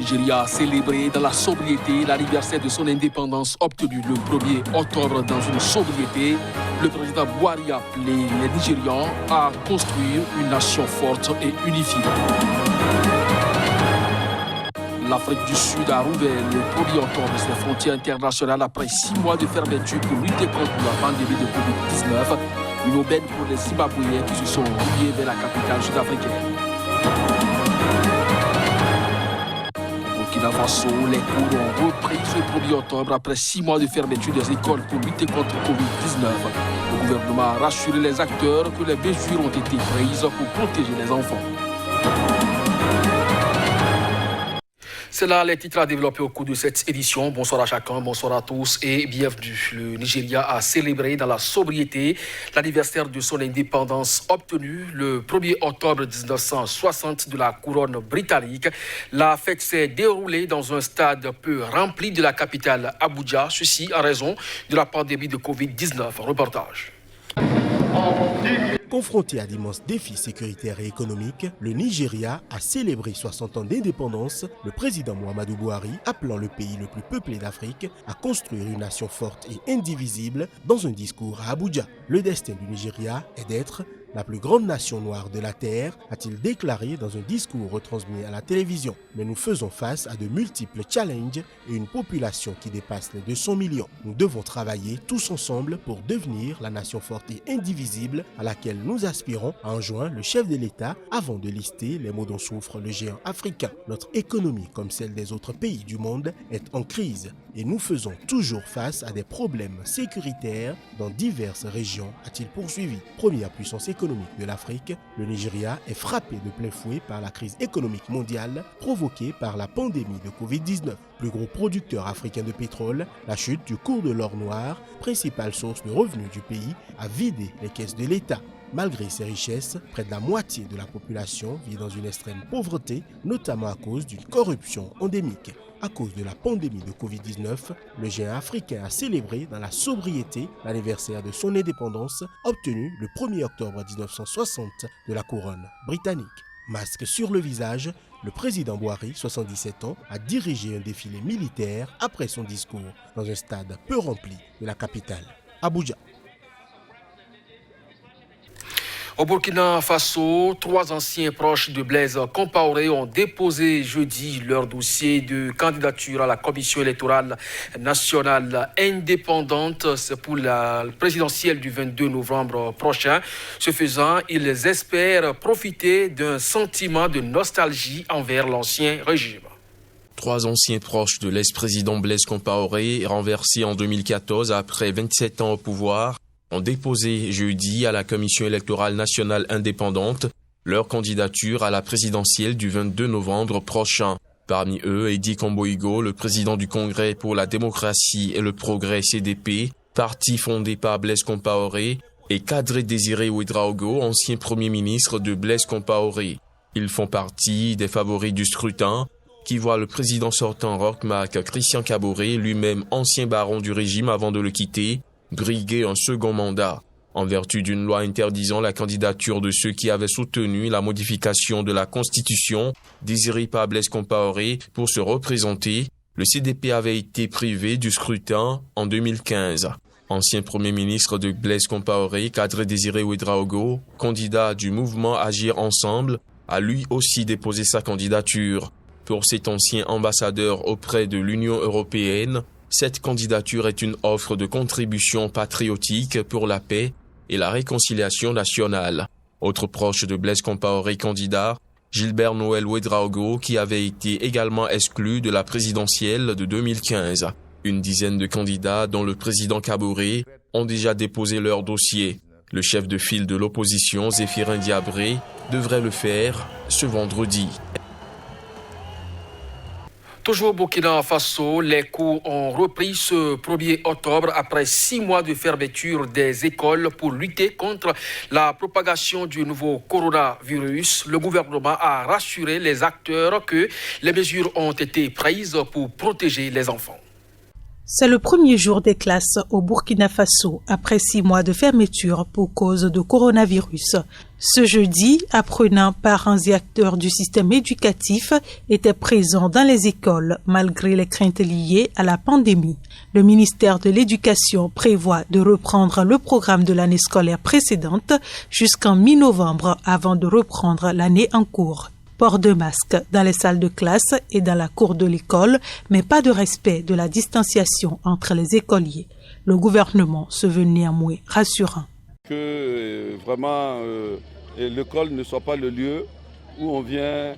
Nigeria a célébré dans la sobriété l'anniversaire de son indépendance obtenue le 1er octobre dans une sobriété. Le président Buhari a appelé les Nigérians à construire une nation forte et unifiée. L'Afrique du Sud a rouvert le 1er octobre ses frontières internationales après 6 mois de fermeture pour lutter contre la pandémie de Covid-19. Une aubaine pour les Zimbabwéens qui se sont rués vers la capitale sud-africaine. Au Burkina Faso, les cours ont repris ce 1er octobre après 6 mois de fermeture des écoles pour lutter contre Covid-19. Le gouvernement a rassuré les acteurs que les mesures ont été prises pour protéger les enfants. C'est là les titres à développer au cours de cette édition. Bonsoir à chacun, bonsoir à tous et bienvenue. Le Nigeria a célébré dans la sobriété l'anniversaire de son indépendance obtenue le 1er octobre 1960 de la couronne britannique. La fête s'est déroulée dans un stade peu rempli de la capitale Abuja, ceci en raison de la pandémie de Covid-19. Reportage. Confronté à d'immenses défis sécuritaires et économiques, le Nigeria a célébré 60 ans d'indépendance, le président Muhammadu Buhari appelant le pays le plus peuplé d'Afrique à construire une nation forte et indivisible dans un discours à Abuja. Le destin du Nigeria est d'être la plus grande nation noire de la Terre, a-t-il déclaré dans un discours retransmis à la télévision. Mais nous faisons face à de multiples challenges et une population qui dépasse les 200 millions. Nous devons travailler tous ensemble pour devenir la nation forte et indivisible à laquelle nous aspirons, a enjoint le chef de l'État avant de lister les maux dont souffre le géant africain. Notre économie, comme celle des autres pays du monde, est en crise et nous faisons toujours face à des problèmes sécuritaires dans diverses régions, a-t-il poursuivi. Première puissance économique de l'Afrique, le Nigeria est frappé de plein fouet par la crise économique mondiale provoquée par la pandémie de Covid-19. Plus gros producteur africain de pétrole, la chute du cours de l'or noir, principale source de revenus du pays, a vidé les caisses de l'État. Malgré ces richesses, près de la moitié de la population vit dans une extrême pauvreté, notamment à cause d'une corruption endémique. À cause de la pandémie de Covid-19, le géant africain a célébré dans la sobriété l'anniversaire de son indépendance obtenue le 1er octobre 1960 de la couronne britannique. Masque sur le visage, le président Buhari, 77 ans, a dirigé un défilé militaire après son discours dans un stade peu rempli de la capitale, Abuja. Au Burkina Faso, 3 anciens proches de Blaise Compaoré ont déposé jeudi leur dossier de candidature à la Commission électorale nationale indépendante. C'est pour la présidentielle du 22 novembre prochain. Ce faisant, ils espèrent profiter d'un sentiment de nostalgie envers l'ancien régime. 3 anciens proches de l'ex-président Blaise Compaoré, renversé en 2014 après 27 ans au pouvoir, ont déposé jeudi à la Commission électorale nationale indépendante leur candidature à la présidentielle du 22 novembre prochain. Parmi eux, Edi Komboigo, le président du Congrès pour la démocratie et le progrès CDP, parti fondé par Blaise Compaoré, et Kadri Désiré Ouedraogo, ancien premier ministre de Blaise Compaoré. Ils font partie des favoris du scrutin, qui voit le président sortant Roch-Marc Christian Kaboré, lui-même ancien baron du régime avant de le quitter, briguer un second mandat. En vertu d'une loi interdisant la candidature de ceux qui avaient soutenu la modification de la Constitution désirée par Blaise Compaoré pour se représenter, le CDP avait été privé du scrutin en 2015. Ancien premier ministre de Blaise Compaoré, Kadri Désiré Ouedraogo, candidat du mouvement Agir Ensemble, a lui aussi déposé sa candidature. Pour cet ancien ambassadeur auprès de l'Union européenne, cette candidature est une offre de contribution patriotique pour la paix et la réconciliation nationale. Autre proche de Blaise Compaoré candidat, Gilbert Noël Ouedraogo, qui avait été également exclu de la présidentielle de 2015. Une dizaine de candidats, dont le président Kaboré, ont déjà déposé leur dossier. Le chef de file de l'opposition, Zéphirin Diabré, devrait le faire ce vendredi. Toujours au Burkina Faso, les cours ont repris ce 1er octobre après 6 mois de fermeture des écoles pour lutter contre la propagation du nouveau coronavirus. Le gouvernement a rassuré les acteurs que les mesures ont été prises pour protéger les enfants. C'est le premier jour des classes au Burkina Faso après 6 mois de fermeture pour cause de coronavirus. Ce jeudi, apprenants, parents et acteurs du système éducatif étaient présents dans les écoles malgré les craintes liées à la pandémie. Le ministère de l'Éducation prévoit de reprendre le programme de l'année scolaire précédente jusqu'en mi-novembre avant de reprendre l'année en cours. Port de masque dans les salles de classe et dans la cour de l'école, mais pas de respect de la distanciation entre les écoliers. Le gouvernement se veut néanmoins rassurant. Que vraiment l'école ne soit pas le lieu où on vient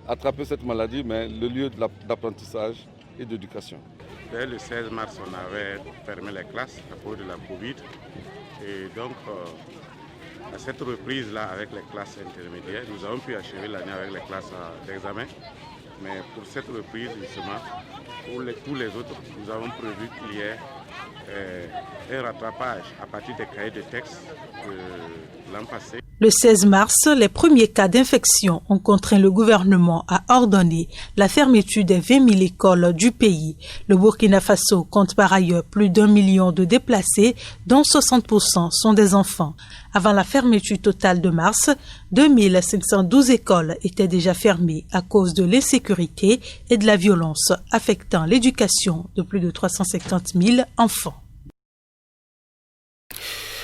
attraper cette maladie, mais le lieu d'apprentissage et d'éducation. Dès le 16 mars, on avait fermé les classes à cause de la Covid. Et donc, à cette reprise-là, avec les classes intermédiaires, nous avons pu achever l'année avec les classes d'examen. Mais pour cette reprise, justement, pour tous les autres, nous avons prévu qu'il y ait un rattrapage à partir des cahiers de texte de l'an passé. Le 16 mars, les premiers cas d'infection ont contraint le gouvernement à ordonner la fermeture des 20 000 écoles du pays. Le Burkina Faso compte par ailleurs plus d'1 million de déplacés, dont 60% sont des enfants. Avant la fermeture totale de mars, 2512 écoles étaient déjà fermées à cause de l'insécurité et de la violence affectant l'éducation de plus de 350 000 enfants.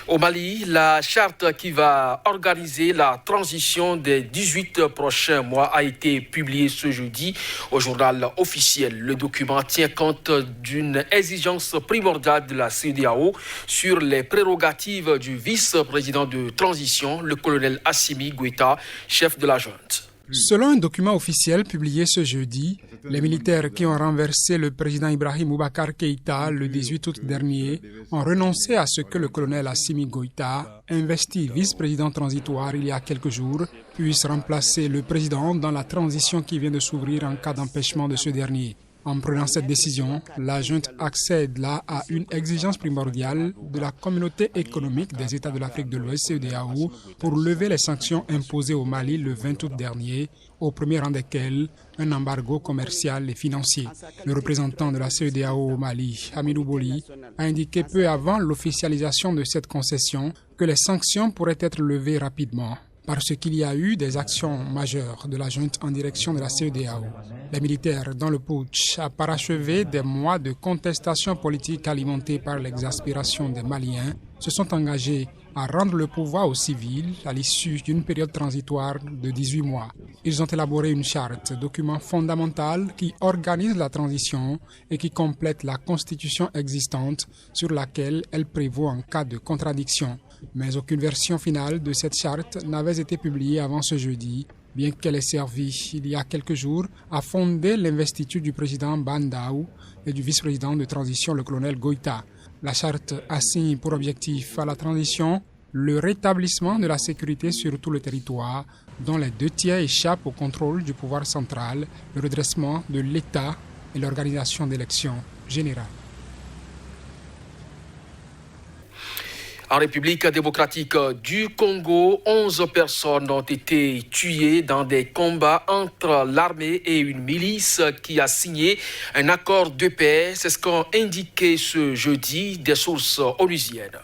Au Mali, la charte qui va organiser la transition des 18 prochains mois a été publiée ce jeudi au journal officiel. Le document tient compte d'une exigence primordiale de la CEDEAO sur les prérogatives du vice-président de transition, le colonel Assimi Goïta, chef de la junte. Selon un document officiel publié ce jeudi, les militaires qui ont renversé le président Ibrahim Boubacar Keïta le 18 août dernier ont renoncé à ce que le colonel Assimi Goïta, investi vice-président transitoire il y a quelques jours, puisse remplacer le président dans la transition qui vient de s'ouvrir en cas d'empêchement de ce dernier. En prenant cette décision, la junte accède là à une exigence primordiale de la communauté économique des États de l'Afrique de l'Ouest, CEDEAO, pour lever les sanctions imposées au Mali le 20 août dernier, au premier rang desquelles un embargo commercial et financier. Le représentant de la CEDEAO au Mali, Hamidou Boli, a indiqué peu avant l'officialisation de cette concession que les sanctions pourraient être levées rapidement, parce qu'il y a eu des actions majeures de la junte en direction de la CEDEAO. Les militaires dans le putsch a parachevé des mois de contestation politique alimentée par l'exaspération des Maliens, se sont engagés à rendre le pouvoir aux civils à l'issue d'une période transitoire de 18 mois. Ils ont élaboré une charte, document fondamental qui organise la transition et qui complète la constitution existante sur laquelle elle prévaut en cas de contradiction. Mais aucune version finale de cette charte n'avait été publiée avant ce jeudi, bien qu'elle ait servi il y a quelques jours à fonder l'investiture du président Bandaou et du vice-président de transition, le colonel Goïta. La charte assigne pour objectif à la transition le rétablissement de la sécurité sur tout le territoire, dont les 2/3 échappent au contrôle du pouvoir central, le redressement de l'État et l'organisation d'élections générales. En République démocratique du Congo, 11 personnes ont été tuées dans des combats entre l'armée et une milice qui a signé un accord de paix. C'est ce qu'ont indiqué ce jeudi des sources onusiennes.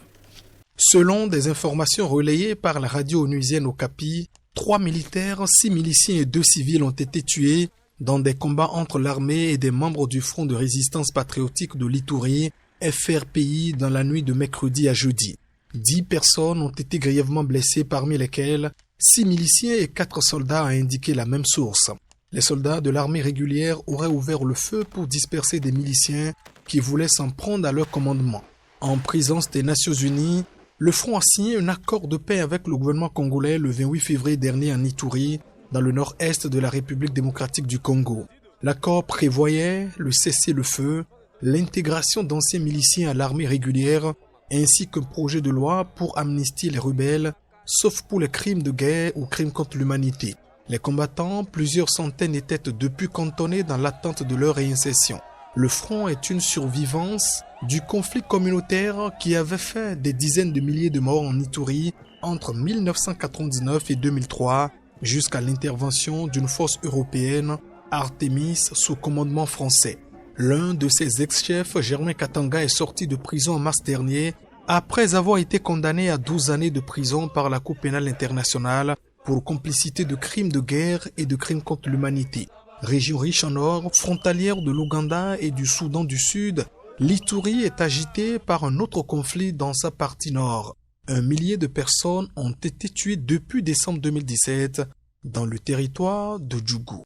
Selon des informations relayées par la radio onusienne Okapi, 3 militaires, 6 miliciens et 2 civils ont été tués dans des combats entre l'armée et des membres du Front de résistance patriotique de l'Ituri, FRPI, dans la nuit de mercredi à jeudi. 10 personnes ont été grièvement blessées, parmi lesquelles 6 miliciens et 4 soldats, a indiqué la même source. Les soldats de l'armée régulière auraient ouvert le feu pour disperser des miliciens qui voulaient s'en prendre à leur commandement. En présence des Nations Unies, le Front a signé un accord de paix avec le gouvernement congolais le 28 février dernier en Ituri, dans le nord-est de la République démocratique du Congo. L'accord prévoyait le cessez-le-feu, l'intégration d'anciens miliciens à l'armée régulière, ainsi qu'un projet de loi pour amnistier les rebelles, sauf pour les crimes de guerre ou crimes contre l'humanité. Les combattants, plusieurs centaines, étaient depuis cantonnés dans l'attente de leur réinsertion. Le front est une survivance du conflit communautaire qui avait fait des dizaines de milliers de morts en Ituri entre 1999 et 2003, jusqu'à l'intervention d'une force européenne, Artemis, sous commandement français. L'un de ses ex-chefs, Germain Katanga, est sorti de prison en mars dernier après avoir été condamné à 12 années de prison par la Cour pénale internationale pour complicité de crimes de guerre et de crimes contre l'humanité. Région riche en or, frontalière de l'Ouganda et du Soudan du Sud, l'Ituri est agitée par un autre conflit dans sa partie nord. 1 millier de personnes ont été tuées depuis décembre 2017 dans le territoire de Djougou.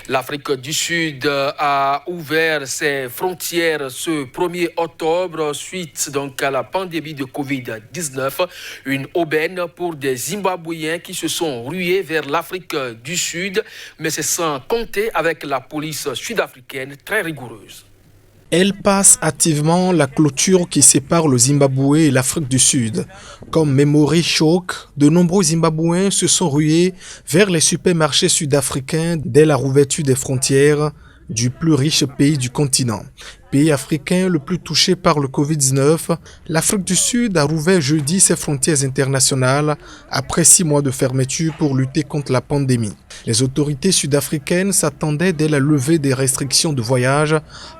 L'Afrique du Sud a ouvert ses frontières ce 1er octobre suite donc à la pandémie de Covid-19. Une aubaine pour des Zimbabwéens qui se sont rués vers l'Afrique du Sud, mais c'est sans compter avec la police sud-africaine très rigoureuse. Elle passe activement la clôture qui sépare le Zimbabwe et l'Afrique du Sud. Comme Memory Choke, de nombreux Zimbabwéens se sont rués vers les supermarchés sud-africains dès la rouverture des frontières du plus riche pays du continent. Pays africain le plus touché par le Covid-19, l'Afrique du Sud a rouvert jeudi ses frontières internationales après 6 mois de fermeture pour lutter contre la pandémie. Les autorités sud-africaines s'attendaient dès la levée des restrictions de voyage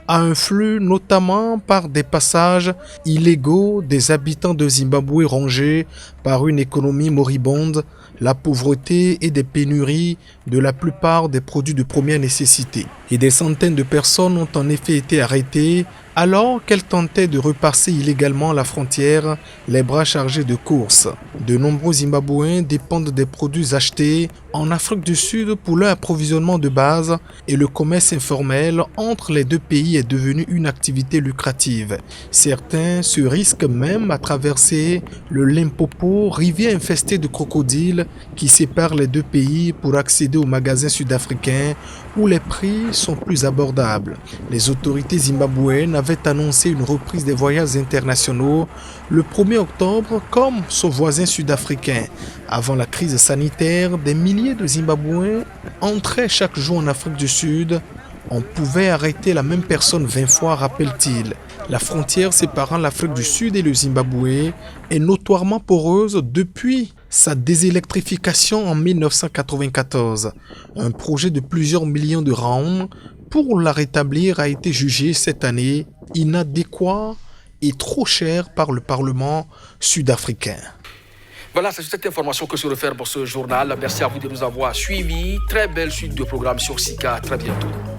à un flux notamment par des passages illégaux des habitants de Zimbabwe rongés par une économie moribonde, la pauvreté et des pénuries de la plupart des produits de première nécessité. Et des centaines de personnes ont en effet été arrêtées alors qu'elles tentaient de repasser illégalement la frontière, les bras chargés de courses. De nombreux Zimbabwéens dépendent des produits achetés en Afrique du Sud pour leur approvisionnement de base et le commerce informel entre les deux pays est devenu une activité lucrative. Certains se risquent même à traverser le Limpopo, rivière infestée de crocodiles qui sépare les deux pays pour accéder aux magasins sud-africains où les prix sont plus abordables. Les autorités zimbabwéennes avaient annoncé une reprise des voyages internationaux le 1er octobre comme son voisin sud-africain. Avant la crise sanitaire, des milliers de Zimbabwéens entraient chaque jour en Afrique du Sud. On pouvait arrêter la même personne 20 fois, rappelle-t-il. La frontière séparant l'Afrique du Sud et le Zimbabwe est notoirement poreuse depuis sa désélectrification en 1994. Un projet de plusieurs millions de rands pour la rétablir a été jugé cette année inadéquat et trop cher par le Parlement sud-africain. Voilà, c'est cette information que se referme pour ce journal. Merci à vous de nous avoir suivis. Très belle suite de programmes sur Sika. Très bientôt.